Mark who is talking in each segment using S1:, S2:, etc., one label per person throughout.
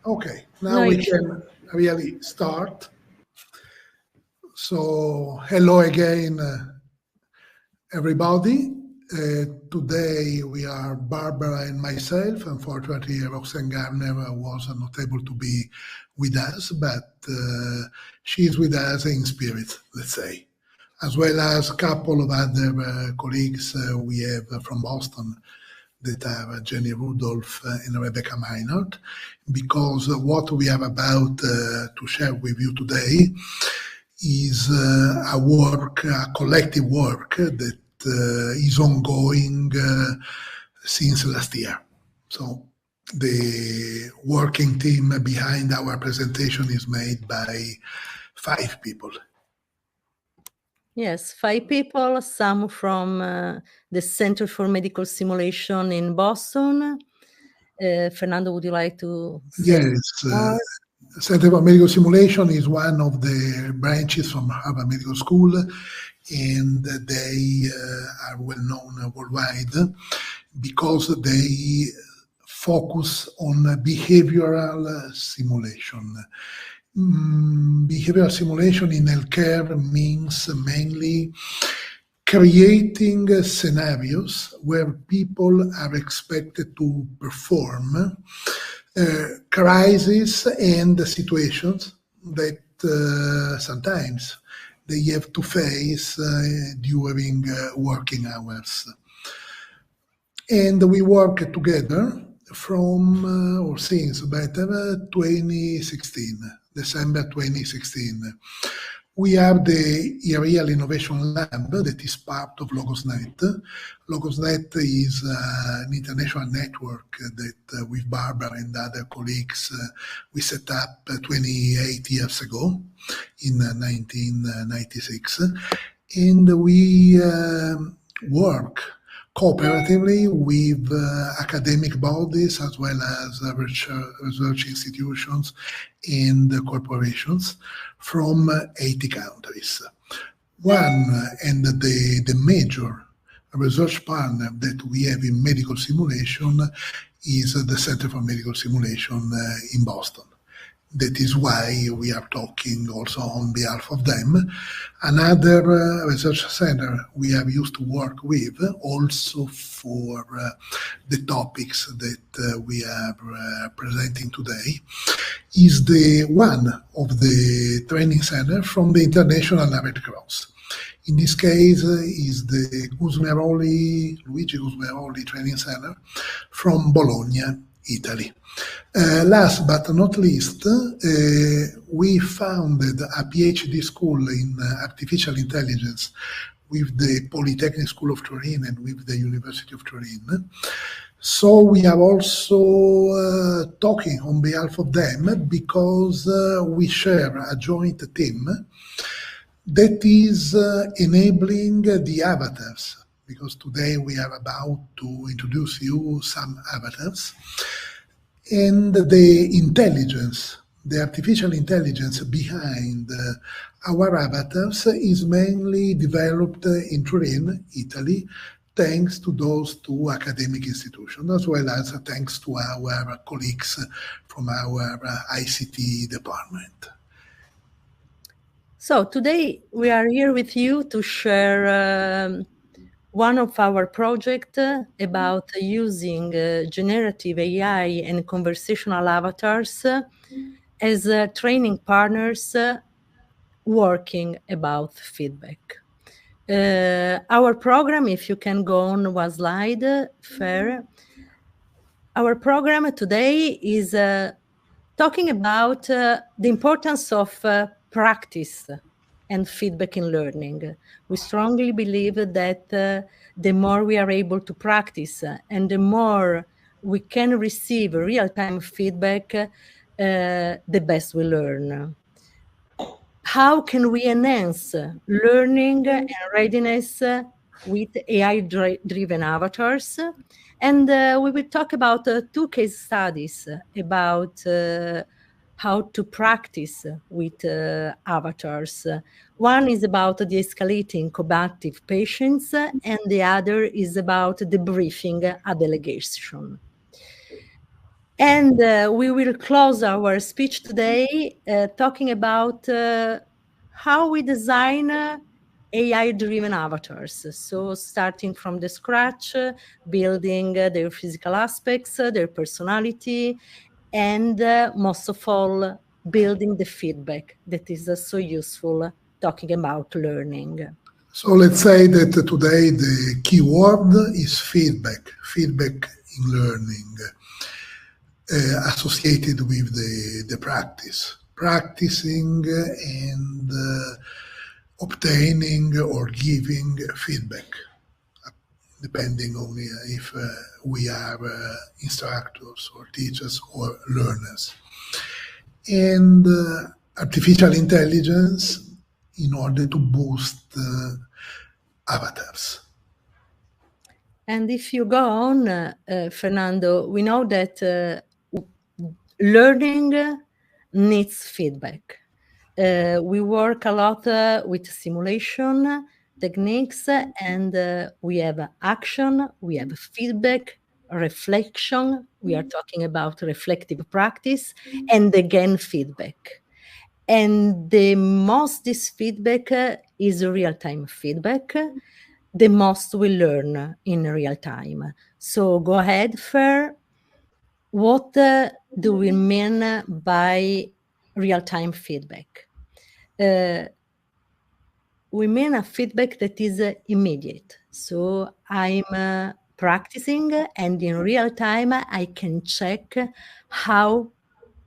S1: Okay, now
S2: No
S1: we
S2: issue.
S1: can really start. So, hello again, everybody. Today we are Barbara and myself. Unfortunately, Roxane Gardner was not able to be with us, but she's with us in spirit, let's say, as well as a couple of other colleagues we have from Boston that are Jenny Rudolph and Rebecca Minard, because what we are about to share with you today is a work, a collective work that is ongoing since last year. So the working team behind our presentation is made by 5 people.
S2: Yes, 5 people, some from the Center for Medical Simulation in Boston. Fernando, would you like to say more?
S1: Center for Medical Simulation is one of the branches from Harvard Medical School, and they are well known worldwide because they focus on behavioral simulation. Behavioral simulation in healthcare means mainly creating scenarios where people are expected to perform crises and situations that sometimes they have to face during working hours. And we work together from, or since better, 2016, December 2016. We have the Real Innovation Lab that is part of LogosNet. LogosNet is an international network that with Barbara and other colleagues we set up 28 years ago in 1996. And we work cooperatively with academic bodies as well as research institutions and corporations from 80 countries. One and the major research partner that we have in medical simulation is the Center for Medical Simulation in Boston. That is why we are talking also on behalf of them. Another research center we have used to work with also for the topics that we are presenting today is the one of the training center from the International Red Cross. In this case is the Luigi Gusmeroli Training Center from Bologna, Italy. Last but not least, we founded a Ph.D. school in artificial intelligence with the Polytechnic School of Turin and with the University of Turin. So we are also talking on behalf of them because we share a joint team that is enabling the avatars, because today we are about to introduce you some avatars. And the intelligence, the artificial intelligence behind our avatars is mainly developed in Turin, Italy, thanks to those 2 academic institutions, as well as thanks to our colleagues from our ICT department.
S2: So today we are here with you to share one of our projects about using generative AI and conversational avatars as training partners working about feedback. Our program, if you can go on one slide, Fer. Our program today is talking about the importance of practice and feedback in learning. We strongly believe that the more we are able to practice and the more we can receive real-time feedback, the best we learn. How can we enhance learning and readiness with AI-driven avatars? And we will talk about 2 case studies about how to practice with avatars. One is about de-escalating combative patients, and the other is about debriefing a delegation. And we will close our speech today talking about how we design AI-driven avatars. So starting from the scratch, building their physical aspects, their personality, and most of all, building the feedback that is so useful talking about learning.
S1: So let's say that today the key word is feedback in learning, associated with the practice, practicing and obtaining or giving feedback, depending on if we are instructors or teachers or learners. And artificial intelligence in order to boost avatars.
S2: And if you go on, Fernando, we know that learning needs feedback. We work a lot with simulation techniques, and we have action, we have feedback, reflection. We are talking about reflective practice, and again, feedback. And the most this feedback is real-time feedback. The most we learn in real time. So go ahead, Fer. What do we mean by real-time feedback? We mean a feedback that is immediate. So I'm practicing, and in real time, I can check how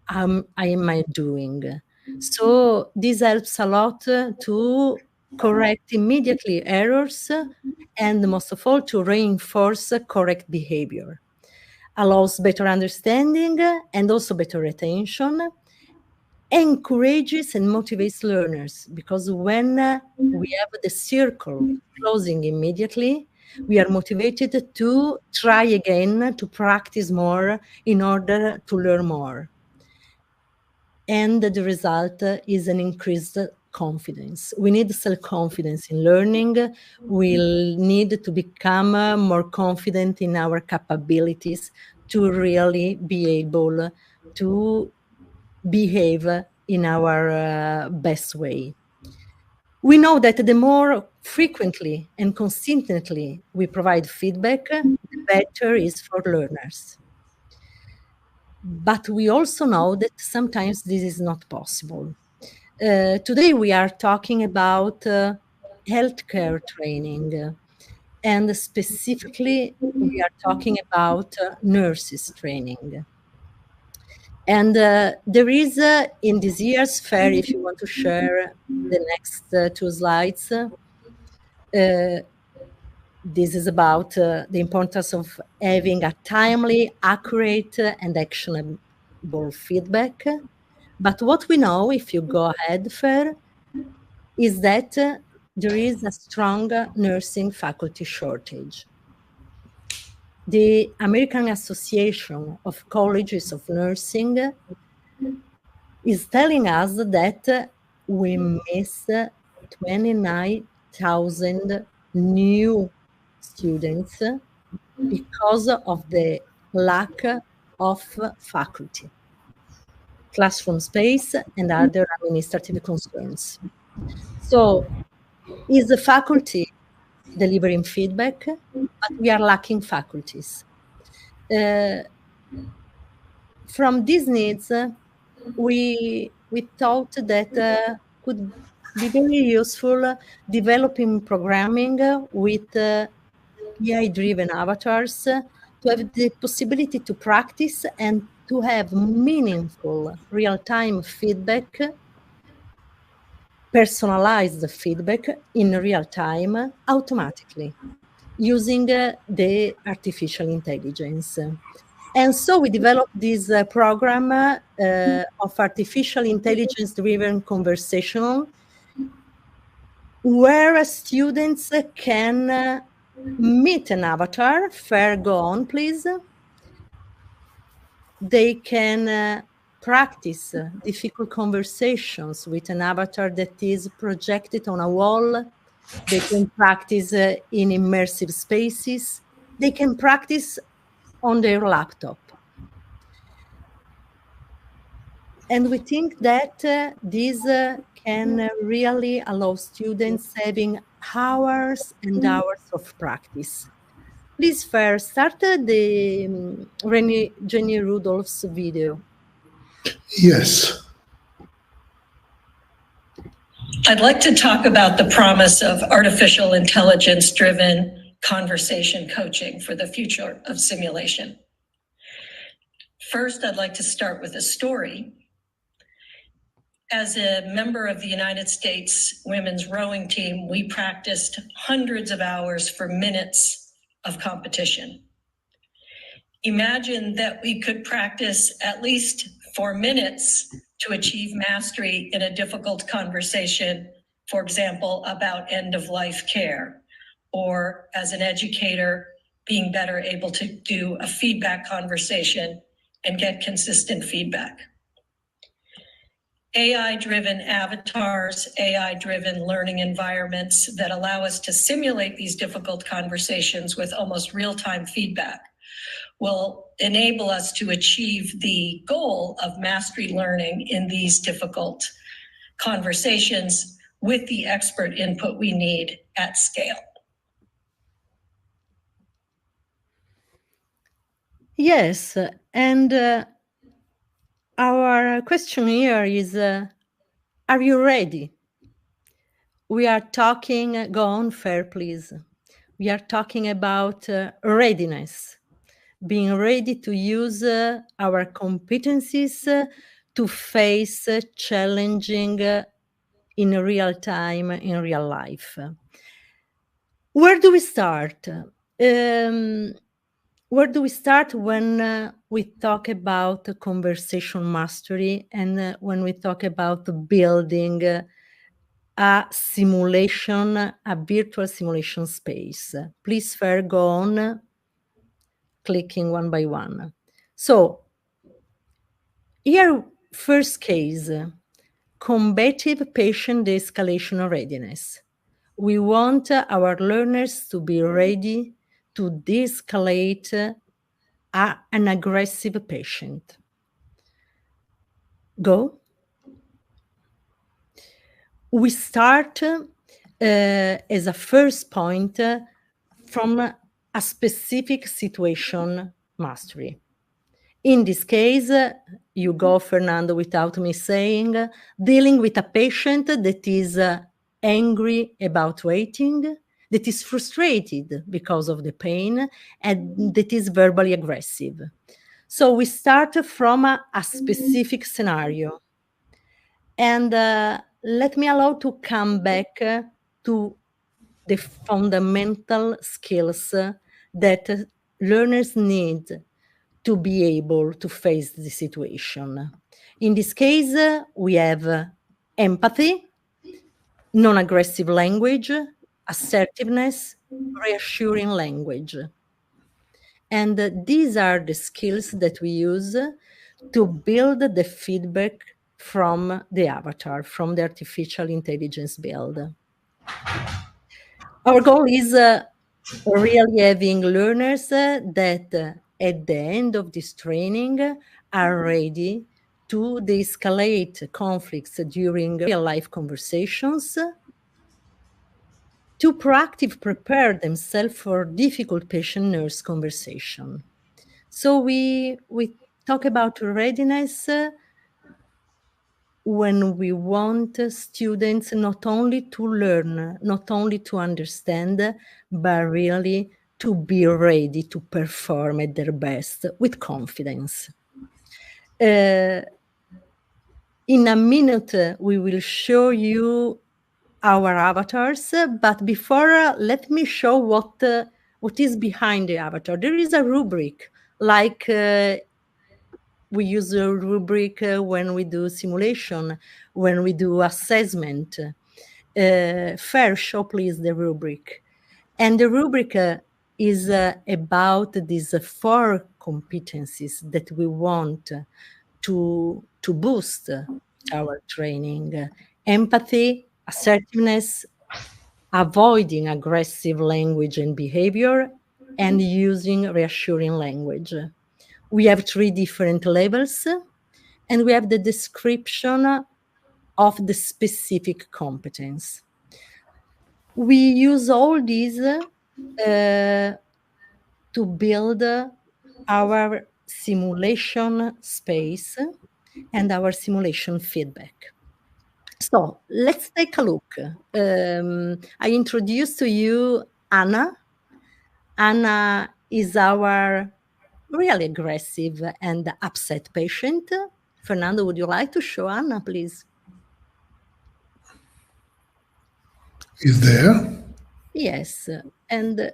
S2: am I doing. So this helps a lot to correct immediately errors, and most of all, to reinforce correct behavior. Allows better understanding and also better retention, encourages and motivates learners, because when we have the circle closing immediately, we are motivated to try again, to practice more in order to learn more. And the result is an increased confidence. We need self-confidence in learning. We'll need to become more confident in our capabilities to really be able to behave in our best way. We know that the more frequently and consistently we provide feedback, the better is for learners. But we also know that sometimes this is not possible. Today we are talking about healthcare training, and specifically we are talking about nurses training. And there is in this year's fair, if you want to share the next 2 slides, this is about the importance of having a timely, accurate, and actionable feedback. But what we know, if you go ahead, Fer, is that there is a strong nursing faculty shortage. The American Association of Colleges of Nursing is telling us that we miss 29,000 new students because of the lack of faculty, classroom space, and other administrative concerns. So is the faculty delivering feedback? But we are lacking faculties. From these needs, we thought that could be very useful developing programming with AI-driven avatars to have the possibility to practice and to have meaningful real-time feedback, personalized feedback in real time automatically using the artificial intelligence. And so we developed this program of artificial intelligence-driven conversational, where students can meet an avatar. Fer, go on, please. They can practice difficult conversations with an avatar that is projected on a wall. They can practice in immersive spaces. They can practice on their laptop. And we think that this can really allow students having hours and hours of practice. Please, Fer, start the Jenny Rudolph's video.
S1: Yes.
S3: I'd like to talk about the promise of artificial intelligence-driven conversation coaching for the future of simulation. First, I'd like to start with a story. As a member of the United States women's rowing team, we practiced hundreds of hours for minutes of competition. Imagine that we could practice at least 4 minutes to achieve mastery in a difficult conversation, for example, about end-of-life care, or as an educator, being better able to do a feedback conversation and get consistent feedback. AI-driven avatars, AI-driven learning environments that allow us to simulate these difficult conversations with almost real-time feedback will enable us to achieve the goal of mastery learning in these difficult conversations with the expert input we need at scale.
S2: Yes, and our question here is, are you ready? We are talking, go on, Fer, please. We are talking about readiness, being ready to use our competencies to face challenging in real time, in real life. Where do we start? Where do we start when we talk about conversation mastery and when we talk about building a simulation, a virtual simulation space? Please, Fer, go on, clicking one by one. So, here, first case, combative patient de-escalation readiness. We want our learners to be ready to de-escalate an aggressive patient. Go. We start as a first point from a specific situation mastery. In this case, you go, Fernando, without me saying, dealing with a patient that is angry about waiting, that is frustrated because of the pain, and that is verbally aggressive. So we start from a specific scenario. And let me allow to come back to the fundamental skills that learners need to be able to face the situation. In this case, we have empathy, non-aggressive language, assertiveness, reassuring language. And these are the skills that we use to build the feedback from the avatar, from the artificial intelligence build. Our goal is really having learners that at the end of this training are ready to de-escalate conflicts during real-life conversations, to proactively prepare themselves for difficult patient-nurse conversation. So we talk about readiness when we want students not only to learn, not only to understand, but really to be ready to perform at their best with confidence. In a minute, we will show you our avatars, but before, let me show what is behind the avatar. There is a rubric, like we use a rubric when we do simulation, when we do assessment. Fer, show please the rubric. And the rubric is about these 4 competencies that we want to boost our training: empathy, assertiveness, avoiding aggressive language and behavior, and using reassuring language. We have 3 different levels. and we have the description of the specific competence. We use all these to build our simulation space and our simulation feedback. So let's take a look. I introduced to you Anna. Anna is our really aggressive and upset patient. Fernando, would you like to show Anna, please?
S1: Is there?
S2: Yes, and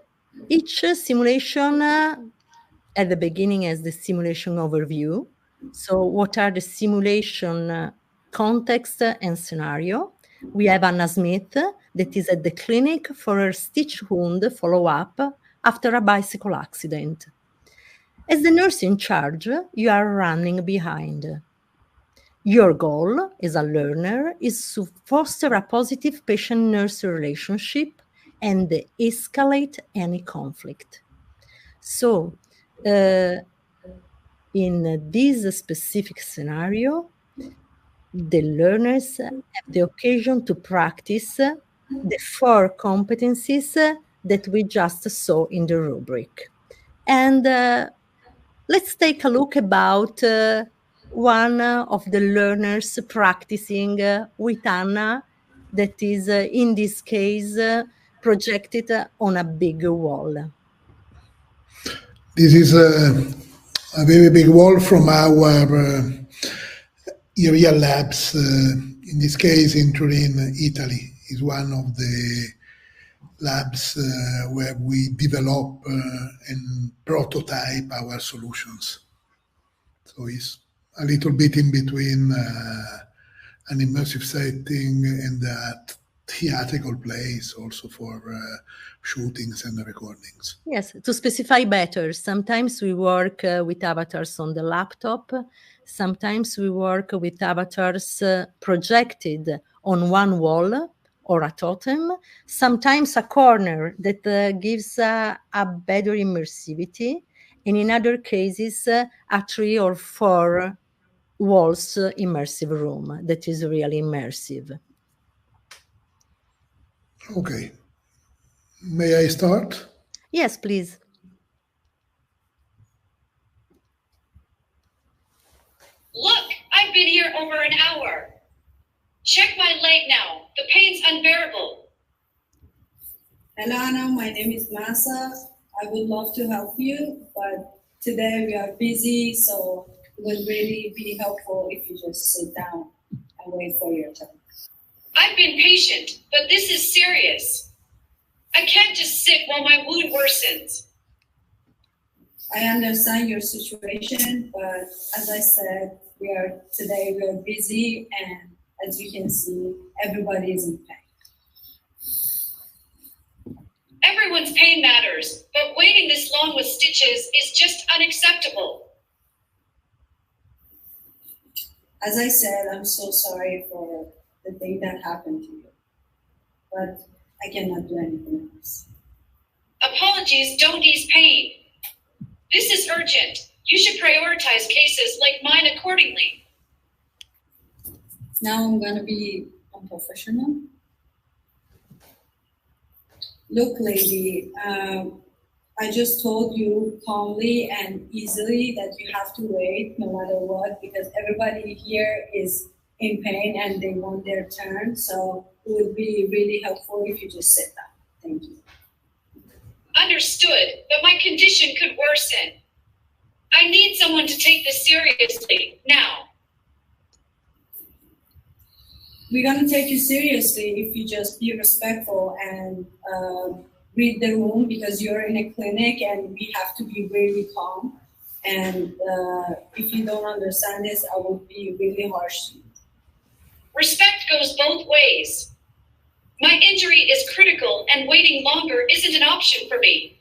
S2: each simulation at the beginning has the simulation overview. So what are the simulation context and scenario? We have Anna Smith that is at the clinic for her stitch wound follow-up after a bicycle accident. As the nurse in charge, you are running behind. Your goal as a learner is to foster a positive patient-nurse relationship and escalate any conflict. So, in this specific scenario, the learners have the occasion to practice the 4 competencies that we just saw in the rubric. And let's take a look about one of the learners practicing with Anna that is, in this case, projected on a big wall.
S1: This is a very big wall from our area labs. In this case, in Turin, Italy, is one of the labs where we develop and prototype our solutions. So it's a little bit in between an immersive setting and a theatrical place also for shootings and recordings.
S2: Yes, to specify better, sometimes we work with avatars on the laptop. Sometimes we work with avatars projected on one wall or a totem. Sometimes a corner that gives a better immersivity. And in other cases, a 3 or 4 walls immersive room that is really immersive.
S1: Okay. May I start?
S2: Yes, please.
S4: Look, I've been here over an hour. Check my leg now. The pain's unbearable.
S5: Hello, Anna. My name is Masa. I would love to help you, but today we are busy, so it would really be helpful if you just sit down and wait for your turn.
S4: I've been patient, but this is serious. I can't just sit while my wound worsens.
S5: I understand your situation, but as I said, today we are busy, and as you can see, everybody is in pain.
S4: Everyone's pain matters, but waiting this long with stitches is just unacceptable.
S5: As I said, I'm so sorry for the thing that happened to you, but I cannot do anything else.
S4: Apologies don't ease pain. This is urgent. You should prioritize cases like mine accordingly.
S5: Now I'm going to be unprofessional. Look, lady, I just told you calmly and easily that you have to wait no matter what, because everybody here is in pain and they want their turn. So it would be really helpful if you just sit down. Thank you.
S4: Understood, but my condition could worsen. I need someone to take this seriously now.
S5: We're going to take you seriously if you just be respectful and read the room, because you're in a clinic and we have to be really calm. And if you don't understand this, I will be really harsh to you.
S4: Respect goes both ways. My injury is critical and waiting longer isn't an option for me.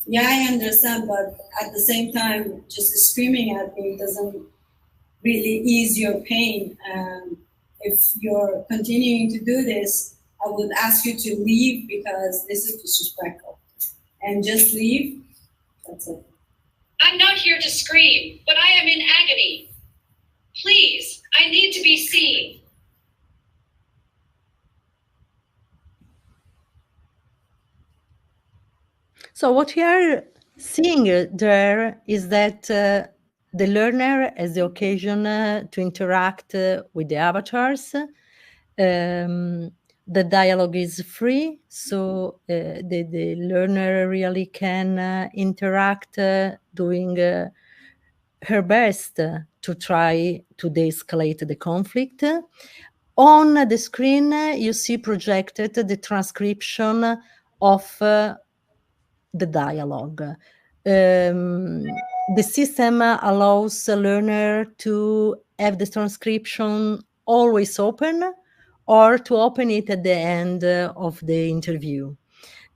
S5: Yeah, I understand, but at the same time, just screaming at me doesn't really ease your pain. If you're continuing to do this, I would ask you to leave, because this is disrespectful. And just leave. That's it.
S4: I'm not here to scream, but I am in agony. Please, I need to be seen.
S2: So what we are seeing there is that the learner has the occasion to interact with the avatars. The dialogue is free, so the learner really can interact doing her best to try to de-escalate the conflict. On the screen, you see projected the transcription of the dialogue. The system allows a learner to have the transcription always open or to open it at the end of the interview.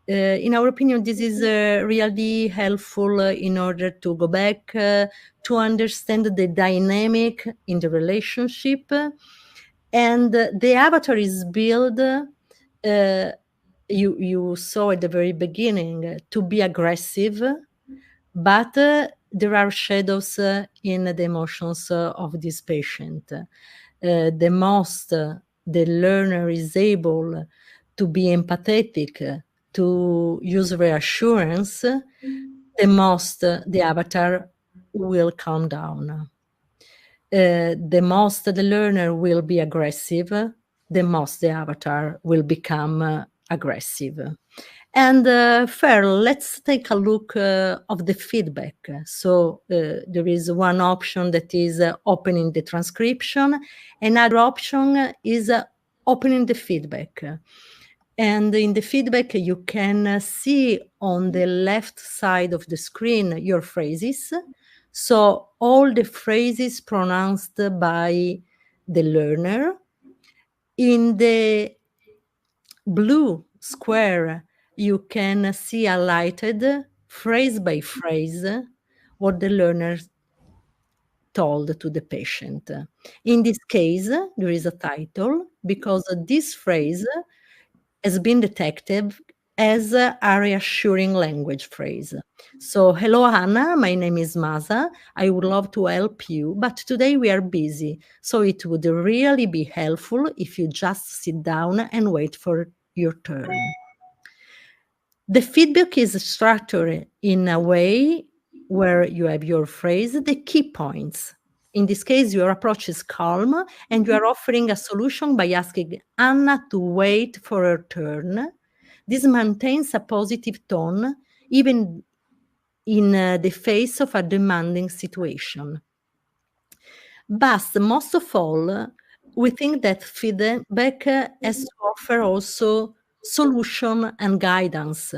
S2: In our opinion, this is really helpful in order to go back to understand the dynamic in the relationship. And the avatar is built, you saw at the very beginning, to be aggressive, but there are shadows in the emotions of this patient. The most the learner is able to be empathetic, to use reassurance, the most the avatar will calm down. The most the learner will be aggressive, the most the avatar will become aggressive. And Fer, let's take a look of the feedback. So there is one option that is opening the transcription. Another option is opening the feedback. And in the feedback, you can see on the left side of the screen your phrases. So all the phrases pronounced by the learner. In the blue square, you can see highlighted phrase by phrase what the learner told to the patient. In this case, there is a title because this phrase has been detected as a reassuring language phrase. So, hello, Anna, my name is Masa. I would love to help you, but today we are busy. So it would really be helpful if you just sit down and wait for your turn. The feedback is structured in a way where you have your phrase, the key points. In this case, your approach is calm and you are offering a solution by asking Anna to wait for her turn. This maintains a positive tone, even in the face of a demanding situation. But most of all, we think that feedback has to offer also solution and guidance.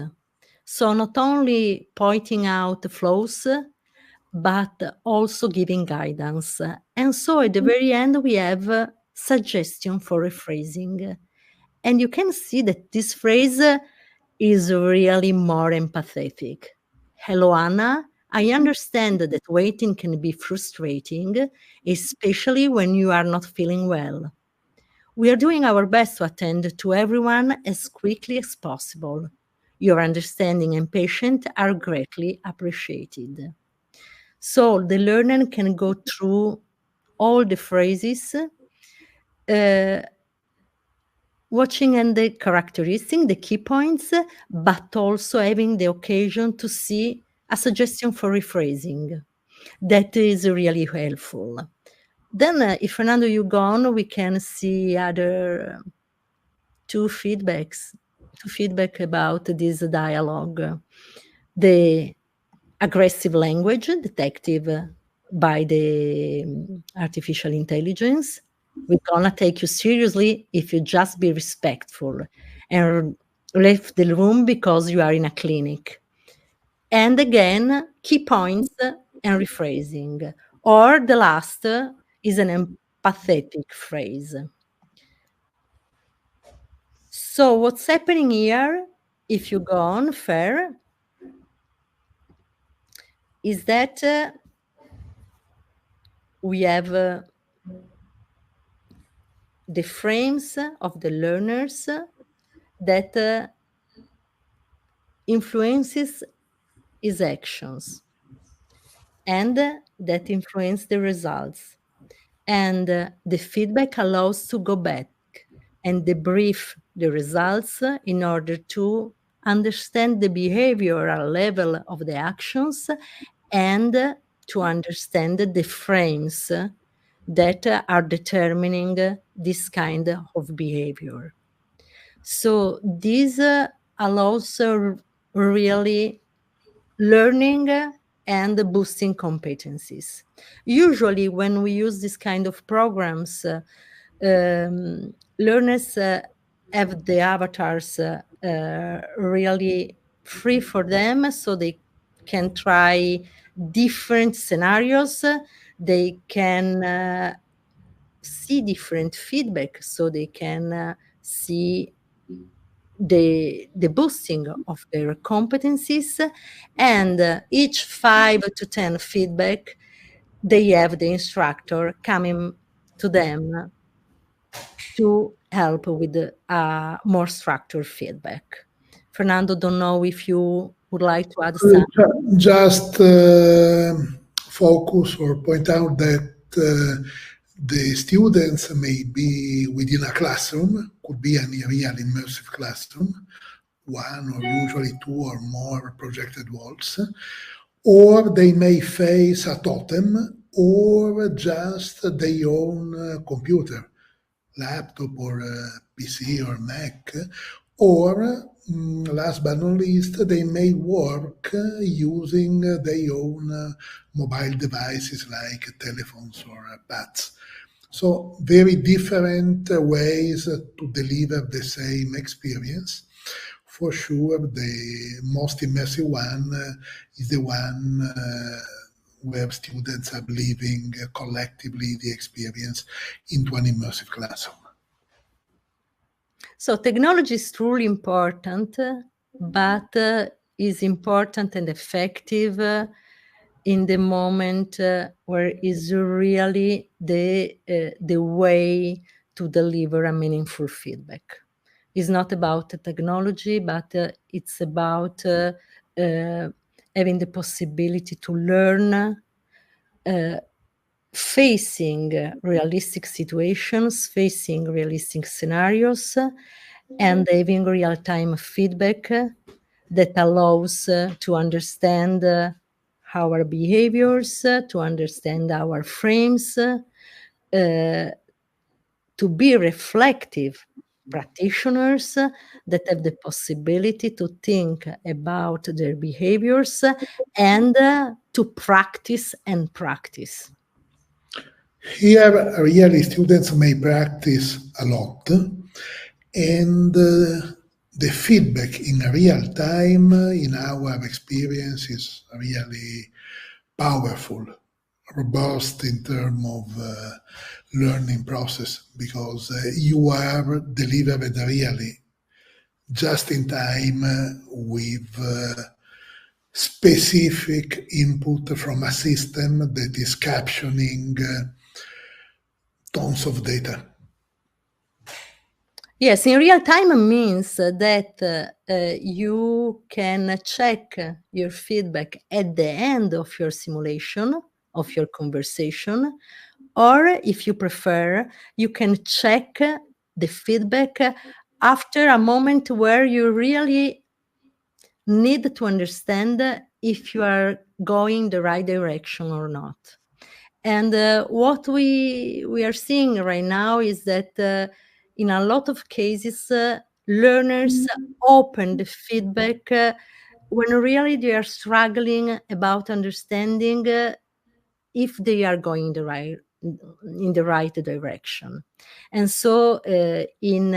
S2: So not only pointing out the flaws, but also giving guidance. And so at the very end, we have a suggestion for rephrasing. And you can see that this phrase is really more empathetic. Hello, Anna. I understand that waiting can be frustrating, especially when you are not feeling well. We are doing our best to attend to everyone as quickly as possible. Your understanding and patience are greatly appreciated. So the learner can go through all the phrases, watching and the characteristics, the key points, but also having the occasion to see a suggestion for rephrasing. That is really helpful. Then, if Fernando, you go on, we can see other two feedback about this dialogue. The aggressive language detected by the artificial intelligence. We're gonna take you seriously if you just be respectful and leave the room because you are in a clinic. And again, key points and rephrasing. Or the last is an empathetic phrase. So what's happening here, if you go on, Fer, is that we have the frames of the learners that influences his actions. and that influence the results. And the feedback allows to go back and debrief the results in order to understand the behavioral level of the actions and to understand the frames that are determining this kind of behavior. So this allows really learning and boosting competencies. Usually when we use this kind of programs, learners have the avatars really free for them, so they can try different scenarios. They can see different feedback, so they can see the boosting of their competencies, and each 5 to 10 feedback, they have the instructor coming to them to help with more structured feedback. Fernando, don't know if you would like to add something.
S1: Just focus or point out that the students may be within a classroom, could be a real immersive classroom, one or usually 2 or more projected walls, or they may face a totem or just their own computer, laptop or PC or Mac, or last but not least, they may work using their own mobile devices like telephones or pads. So very different ways to deliver the same experience. For sure, the most immersive one is the one where students are living collectively the experience into an immersive classroom.
S2: So technology is truly important, but is important and effective in the moment where is really the way to deliver a meaningful feedback. It's not about the technology, but it's about having the possibility to learn, facing realistic situations, facing realistic scenarios, and having real-time feedback that allows to understand our behaviors, to understand our frames, to be reflective practitioners that have the possibility to think about their behaviors and to practice and practice.
S1: Here, really, students may practice a lot, and the feedback in real time, in our experience, is really powerful, robust in terms of learning process, because you are delivered really just in time with specific input from a system that is capturing tons of data.
S2: Yes, in real time means that you can check your feedback at the end of your simulation, of your conversation, or if you prefer, you can check the feedback after a moment where you really need to understand if you are going the right direction or not. And what we are seeing right now is that in a lot of cases, learners open the feedback when really they are struggling about understanding if they are going in the right direction. And so in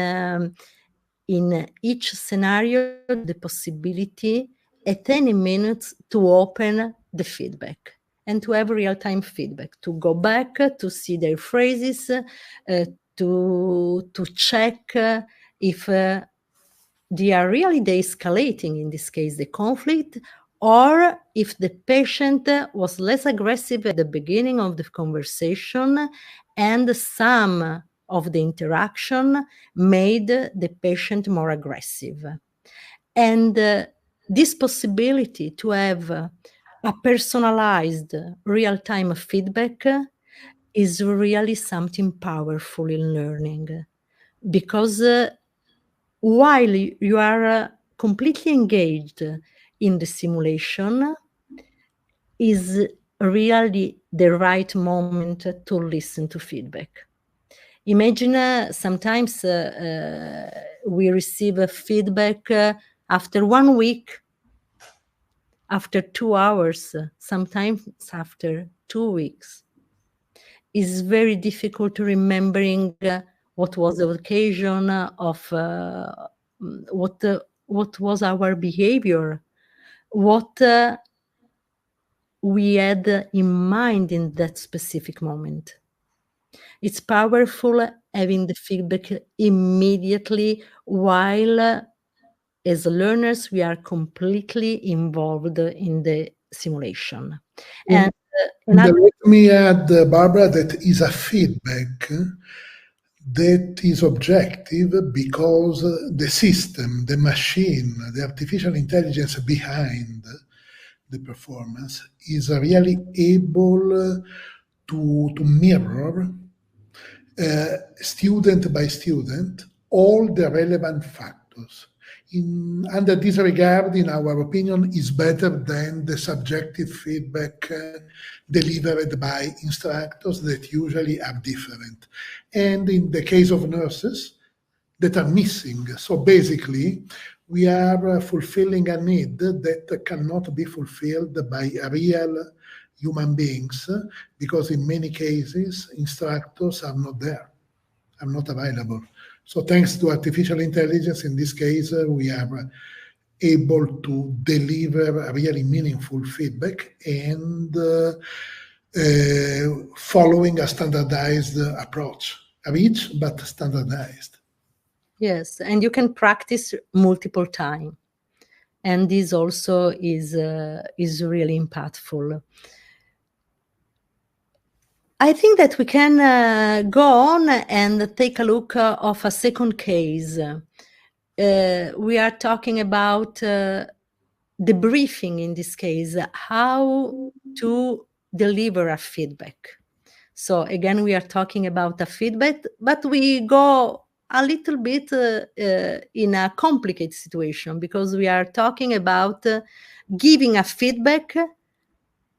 S2: each scenario, the possibility at any minute to open the feedback and to have real-time feedback, to go back, to see their phrases, to check if they are really de-escalating, in this case, the conflict, or if the patient was less aggressive at the beginning of the conversation and some of the interaction made the patient more aggressive. And this possibility to have a personalized real-time feedback is really something powerful in learning, because while you are completely engaged in the simulation, is really the right moment to listen to feedback. Imagine sometimes we receive a feedback after 1 week, after 2 hours, sometimes after 2 weeks. It's very difficult to remembering what was the occasion of what was our behavior, what we had in mind in that specific moment. It's powerful having the feedback immediately, while as learners we are completely involved in the simulation. And
S1: let me add, Barbara, that is a feedback that is objective because the system, the machine, the artificial intelligence behind the performance is really able to mirror student by student all the relevant factors. Under this regard, in our opinion, is better than the subjective feedback delivered by instructors that usually are different. And in the case of nurses, that are missing. So basically, we are fulfilling a need that cannot be fulfilled by real human beings, because in many cases, instructors are not there, are not available. So thanks to artificial intelligence, in this case, we are able to deliver a really meaningful feedback and following a standardized approach, rich but standardized.
S2: Yes, and you can practice multiple times, and this also is really impactful. I think that we can go on and take a look of a second case. We are talking about debriefing in this case, how to deliver a feedback. So again, we are talking about a feedback, but we go a little bit in a complicated situation, because we are talking about giving a feedback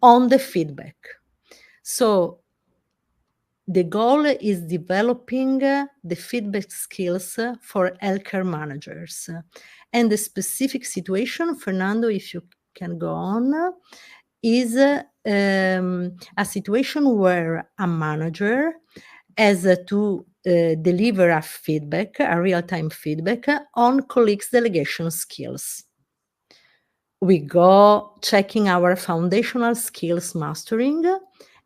S2: on the feedback. So the goal is developing the feedback skills for healthcare managers. And the specific situation, Fernando, if you can go on, is a situation where a manager has to deliver a feedback, a real-time feedback on colleagues' delegation skills. We go checking our foundational skills mastering,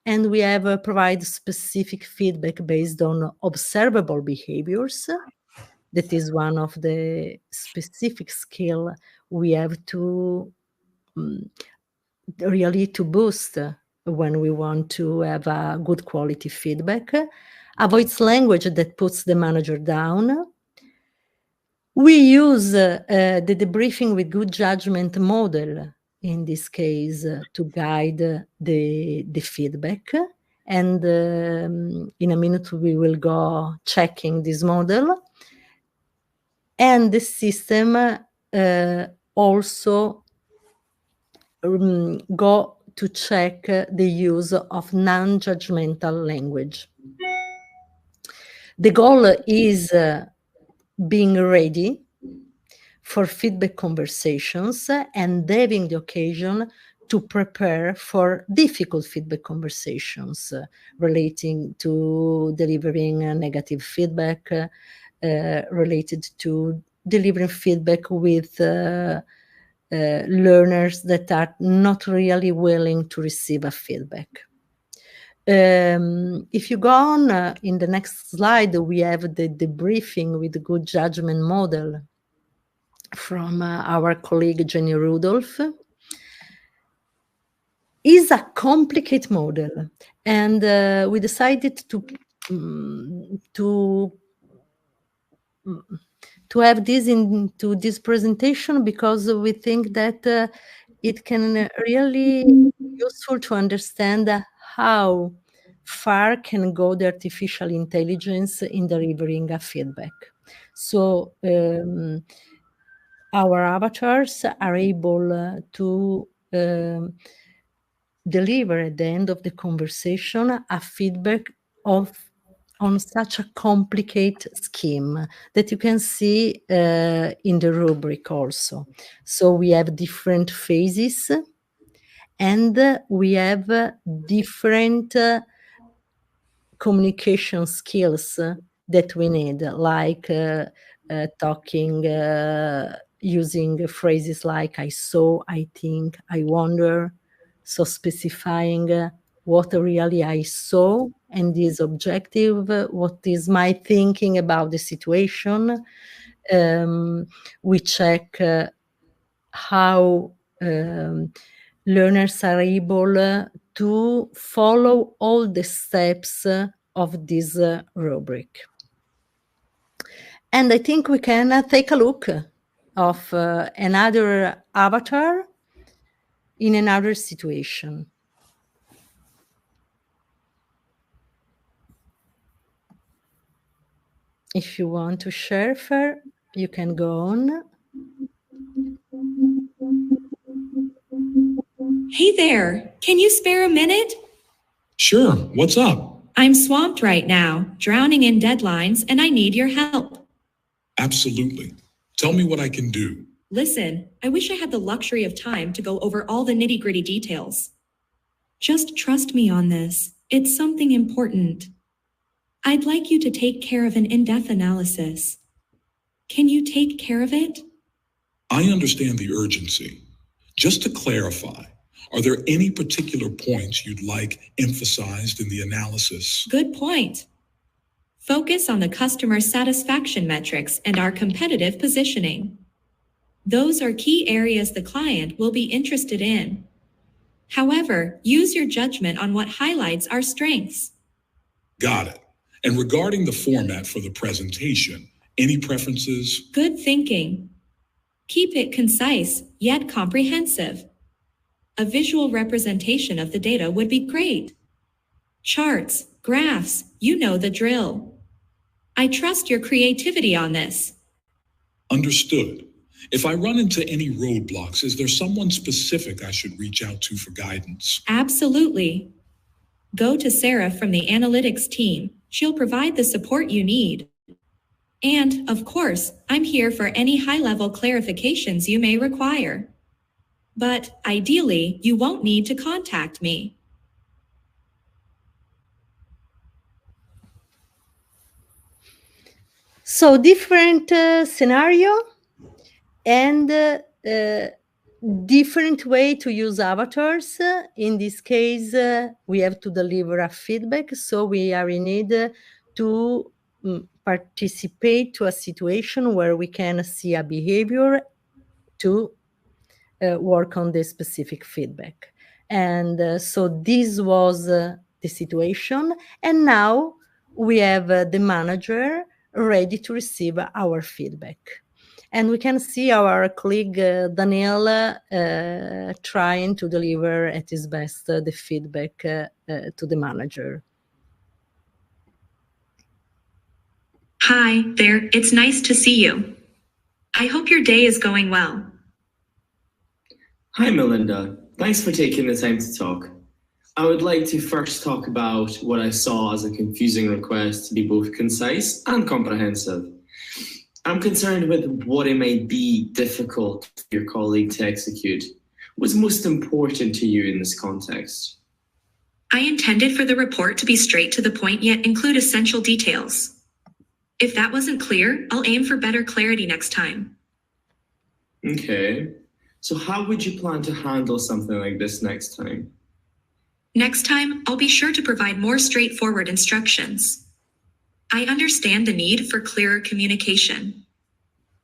S2: and we have provide specific feedback based on observable behaviors. That is one of the specific skill we have to really to boost when we want to have a good quality feedback. Avoids language that puts the manager down. We use the debriefing with good judgment model in this case to guide the feedback. And in a minute we will go checking this model. And the system also go to check the use of non-judgmental language. The goal is being ready for feedback conversations and having the occasion to prepare for difficult feedback conversations relating to delivering negative feedback, related to delivering feedback with learners that are not really willing to receive a feedback. If you go on in the next slide, we have the debriefing with the good judgment model from our colleague Jenny Rudolph. Is a complicated model, and we decided to have this into this presentation because we think that it can really useful to understand how far can go the artificial intelligence in delivering a feedback. So our avatars are able to deliver at the end of the conversation a feedback on such a complicated scheme that you can see in the rubric also. So we have different phases, and we have different communication skills that we need, like talking, using phrases like I saw, I think, I wonder. So specifying what really I saw and is objective, what is my thinking about the situation. We check how learners are able to follow all the steps of this rubric. And I think we can take a look of another avatar in another situation. If you want to share, Fer, you can go on.
S6: Hey there, can you spare a minute?
S7: Sure, what's up?
S6: I'm swamped right now, drowning in deadlines, and I need your help.
S7: Absolutely. Tell me what I can do.
S6: Listen, I wish I had the luxury of time to go over all the nitty-gritty details. Just trust me on this. It's something important. I'd like you to take care of an in-depth analysis. Can you take care of it?
S7: I understand the urgency. Just to clarify, are there any particular points you'd like emphasized in the analysis?
S6: Good point. Focus on the customer satisfaction metrics and our competitive positioning. Those are key areas the client will be interested in. However, use your judgment on what highlights our strengths.
S7: Got it. And regarding the format for the presentation, any preferences?
S6: Good thinking. Keep it concise, yet comprehensive. A visual representation of the data would be great. Charts, graphs, you know the drill. I trust your creativity on this.
S7: Understood. If I run into any roadblocks, is there someone specific I should reach out to for guidance?
S6: Absolutely. Go to Sarah from the analytics team. She'll provide the support you need. And, of course, I'm here for any high-level clarifications you may require. But, ideally, you won't need to contact me.
S2: So different scenario and different way to use avatars. In this case, we have to deliver a feedback, so we are in need to participate to a situation where we can see a behavior to work on the specific feedback. And so this was the situation, and now we have the manager ready to receive our feedback. And we can see our colleague Daniel trying to deliver at his best the feedback to the manager.
S6: Hi there, it's nice to see you. I hope your day is going well.
S8: Hi Melinda, thanks for taking the time to talk. I would like to first talk about what I saw as a confusing request to be both concise and comprehensive. I'm concerned with what it might be difficult for your colleague to execute. What's most important to you in this context?
S6: I intended for the report to be straight to the point yet include essential details. If that wasn't clear, I'll aim for better clarity next time.
S8: Okay, so how would you plan to handle something like this next time?
S6: Next time, I'll be sure to provide more straightforward instructions. I understand the need for clearer communication.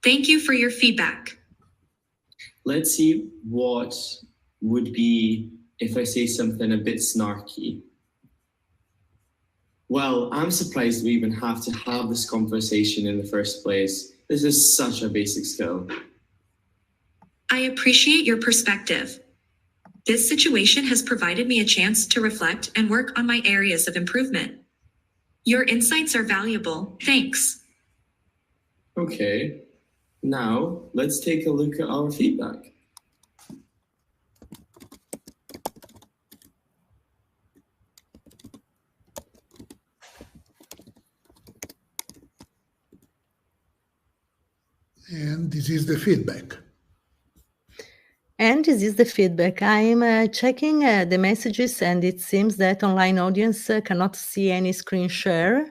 S6: Thank you for your feedback.
S8: Let's see what would be if I say something a bit snarky. Well, I'm surprised we even have to have this conversation in the first place. This is such a basic skill.
S6: I appreciate your perspective. This situation has provided me a chance to reflect and work on my areas of improvement. Your insights are valuable. Thanks.
S8: Okay, now let's take a look at our feedback.
S1: And this is the feedback.
S2: And this is the feedback. I'm checking the messages, and it seems that online audience cannot see any screen share.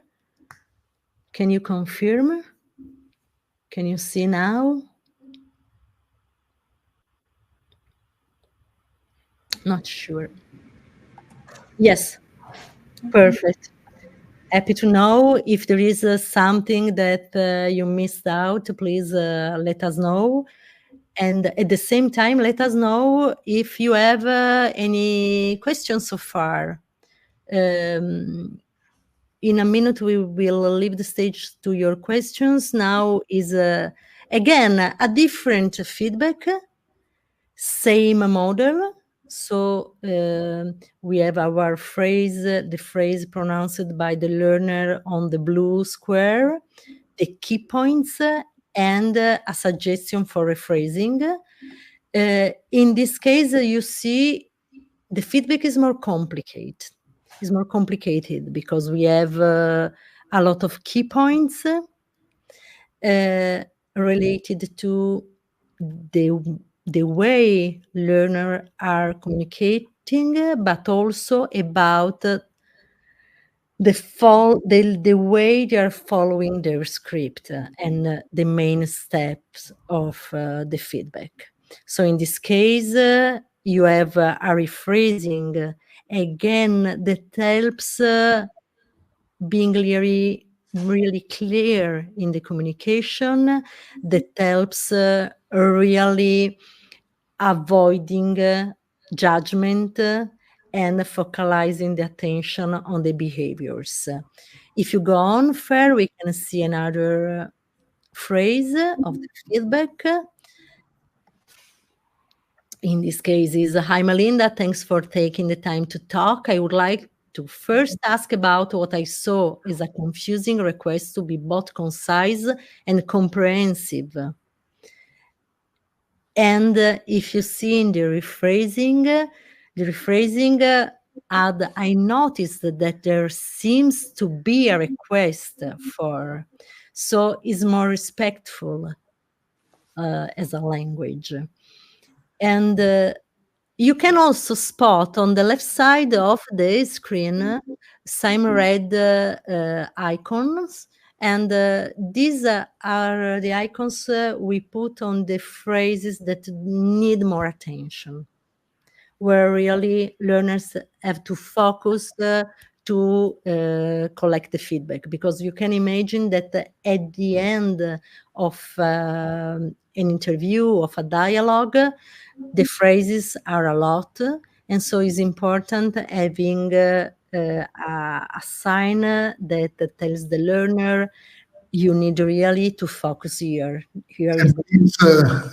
S2: Can you confirm? Can you see now? Not sure. Yes, perfect. Happy to know. If there is something that you missed out, please let us know. And at the same time, let us know if you have any questions so far. In a minute, we will leave the stage to your questions. Now is, again, a different feedback, same model. So we have our phrase, the phrase pronounced by the learner on the blue square, the key points, and a suggestion for rephrasing. In this case, you see the feedback is more complicated. It's more complicated because we have a lot of key points related to the way learners are communicating, but also about the way they are following their script and the main steps of the feedback. So in this case, you have a rephrasing again that helps being really clear in the communication, that helps really avoiding judgment and focalizing the attention on the behaviors. If you go on further, we can see another phrase of the feedback. In this case is, hi Melinda, thanks for taking the time to talk. I would like to first ask about what I saw is a confusing request to be both concise and comprehensive. And if you see in the rephrasing, I noticed that there seems to be a request for, so it's more respectful as a language. And you can also spot on the left side of the screen some red icons. And these are the icons we put on the phrases that need more attention, where really learners have to focus to collect the feedback. Because you can imagine that at the end of an interview, of a dialogue, the phrases are a lot. And so it's important having a sign that tells the learner, you need really to focus here.
S1: And please,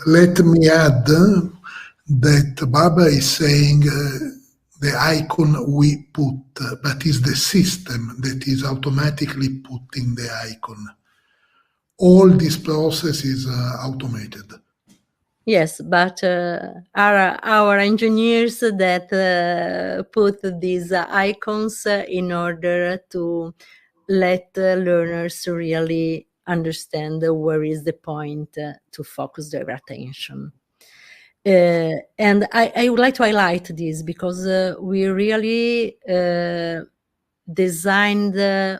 S1: let me add that Barbara is saying the icon we put, but it's the system that is automatically putting the icon. All this process is automated.
S2: Yes, but our engineers that put these icons in order to let learners really understand where is the point to focus their attention. And I would like to highlight this because we really designed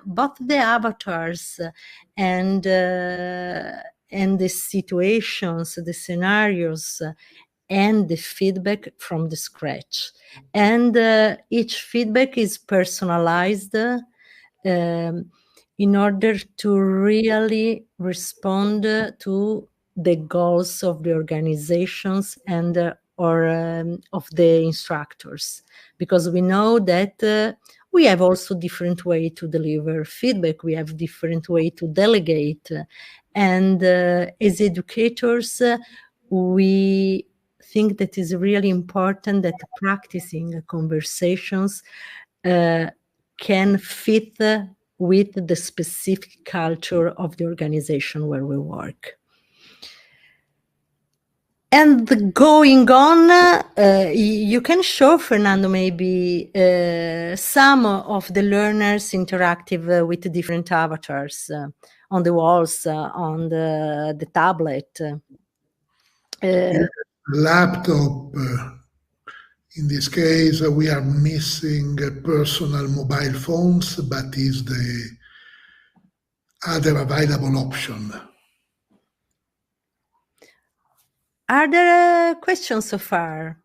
S2: both the avatars and the situations, the scenarios, and the feedback from the scratch. And each feedback is personalized in order to really respond to the goals of the organizations and or of the instructors, because we know that we have also different way to deliver feedback. We have different way to delegate. And as educators, we think that is really important that practicing conversations can fit with the specific culture of the organization where we work. And going on, you can show, Fernando, maybe some of the learners interactive with different avatars on the walls, on the tablet.
S1: Laptop. In this case, we are missing personal mobile phones, but is the other available option.
S2: Are there questions so far?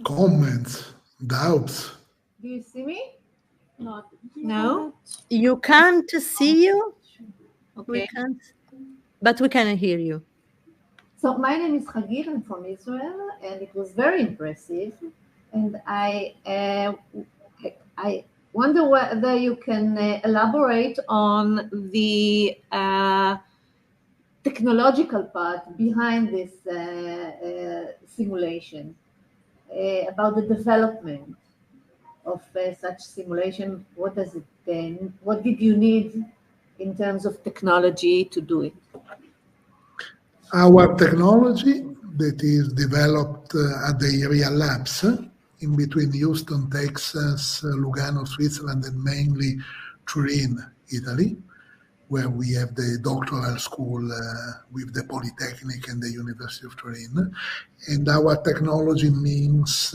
S1: Comments, doubts?
S9: Do you see me?
S10: Not
S9: No?
S2: You can't see you?
S9: Okay.
S2: We can't, but we can hear you.
S10: So my name is Hagir, I'm from Israel, and it was very impressive. And I wonder whether you can elaborate on the technological part behind this simulation, about the development of such simulation. What does it then? What did you need in terms of technology to do it?
S1: Our technology that is developed at the Real Labs in between Houston, Texas, Lugano, Switzerland, and mainly Turin, Italy, where we have the doctoral school with the Polytechnic and the University of Turin. And our technology means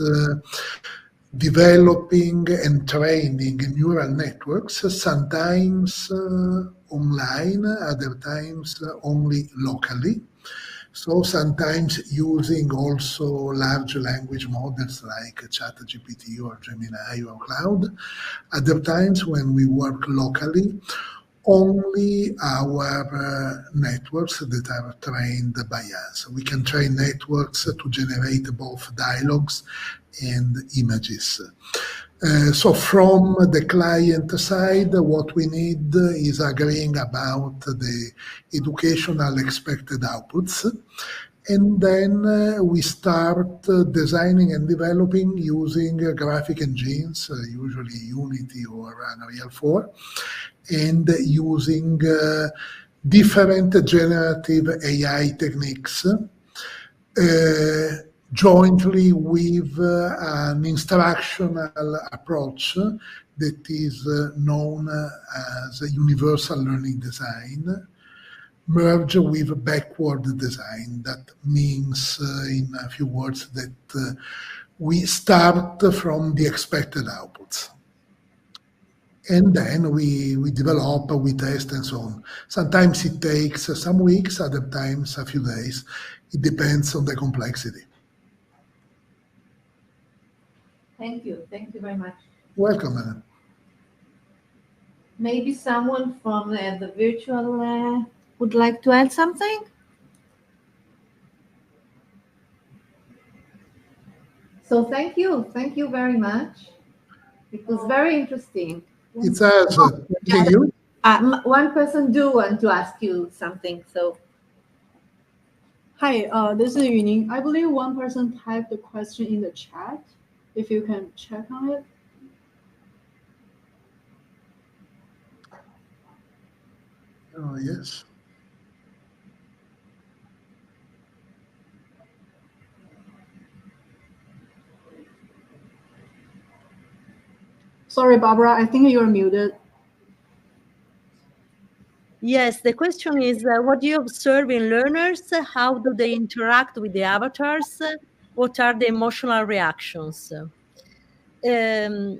S1: developing and training neural networks, sometimes online, other times only locally. So sometimes using also large language models like ChatGPT or Gemini or Cloud. Other times when we work locally, only our networks that are trained by us. We can train networks to generate both dialogues and images. So from the client side, what we need is agreeing about the educational expected outputs. And then we start designing and developing using graphic engines, usually Unity or Unreal 4, and using different generative AI techniques jointly with an instructional approach that is known as universal learning design, merged with backward design. That means, in a few words, that we start from the expected outputs. And then we develop, we test, and so on. Sometimes it takes some weeks, other times a few days. It depends on the complexity.
S10: Thank you very much.
S1: Welcome, Anna.
S10: Maybe someone from the virtual would like to add something? So thank you very much. It was very interesting.
S1: It's us. Thank you.
S10: One person do want to ask you something, so.
S9: Hi, this is Yuning. I believe one person typed the question in the chat. If you can check on it.
S1: Oh, yes.
S9: Sorry, Barbara, I think you're muted.
S2: Yes, the question is, what do you observe in learners? How do they interact with the avatars? What are the emotional reactions? Learners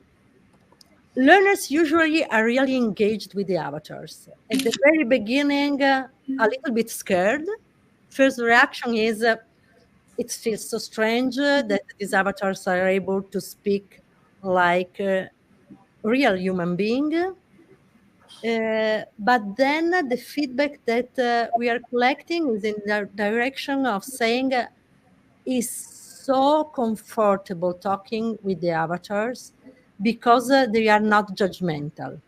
S2: usually are really engaged with the avatars. At the very beginning, a little bit scared. First reaction is, it feels so strange that these avatars are able to speak like a real human being. But then the feedback that we are collecting is in the direction of saying is so comfortable talking with the avatars because they are not judgmental.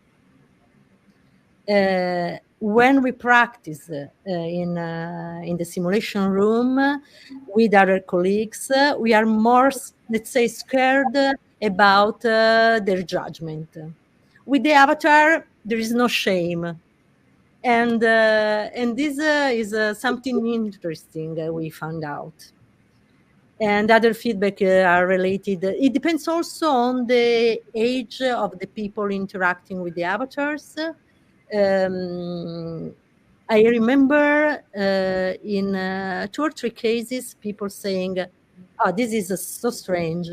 S2: when we practice in the simulation room with other colleagues, we are more, let's say, scared about their judgment. With the avatar, there is no shame. And this is something interesting we found out. And other feedback are related. It depends also on the age of the people interacting with the avatars. I remember in 2 or 3 cases, people saying, "Oh, this is so strange.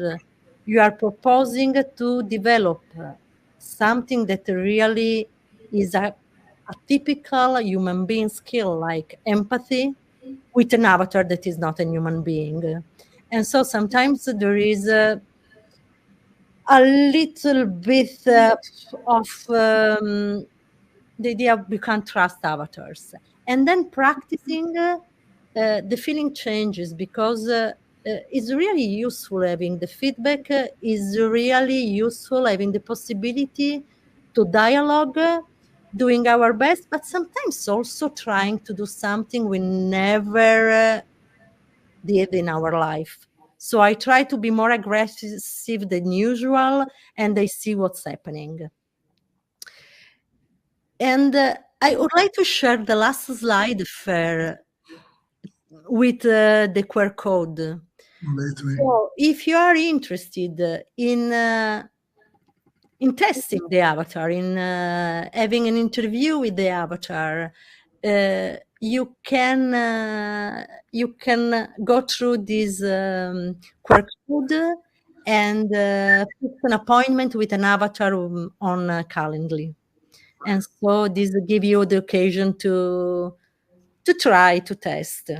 S2: You are proposing to develop something that really is a typical human being skill, like empathy, with an avatar that is not a human being." And so sometimes there is a little bit of the idea we can't trust avatars. And then practicing, the feeling changes, because it's really useful having the feedback, is really useful having the possibility to dialogue, doing our best, but sometimes also trying to do something we never did in our life. So I try to be more aggressive than usual, and I see what's happening. And I would like to share the last slide with the QR code. So if you are interested in testing the avatar, in having an interview with the avatar, you can go through this QR code and put an appointment with an avatar on Calendly. And so this will give you the occasion to try to test.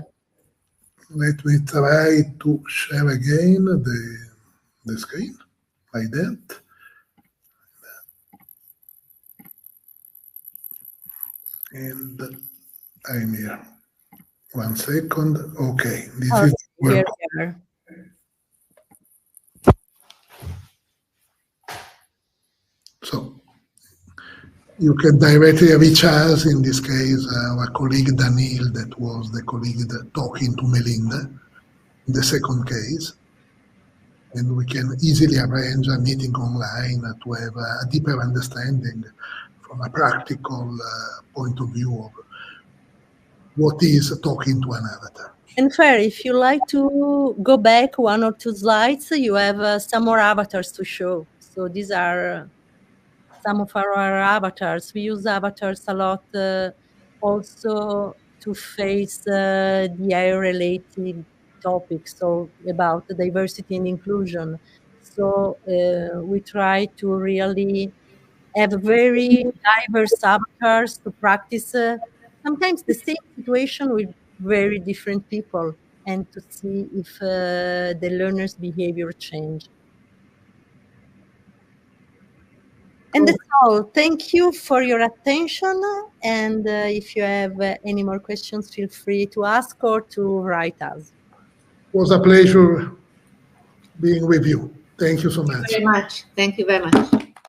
S1: Let me try to share again the screen like that. And I'm here. 1 second. Okay, this is
S2: here.
S1: So you can directly reach us, in this case, our colleague Daniel, that was the colleague that talking to Melinda in the second case. And we can easily arrange a meeting online to have a deeper understanding from a practical point of view of what is talking to an avatar.
S2: And Fer, if you like to go back 1 or 2 slides, you have some more avatars to show. So these are some of our avatars. We use avatars a lot also to face the AI-related topics, so about diversity and inclusion. So we try to really have very diverse avatars to practice sometimes the same situation with very different people, and to see if the learner's behavior change. And that's all. Thank you for your attention. And if you have any more questions, feel free to ask or to write us.
S1: It was a pleasure being with you. Thank you so much.
S10: Thank you very much. Thank you very much.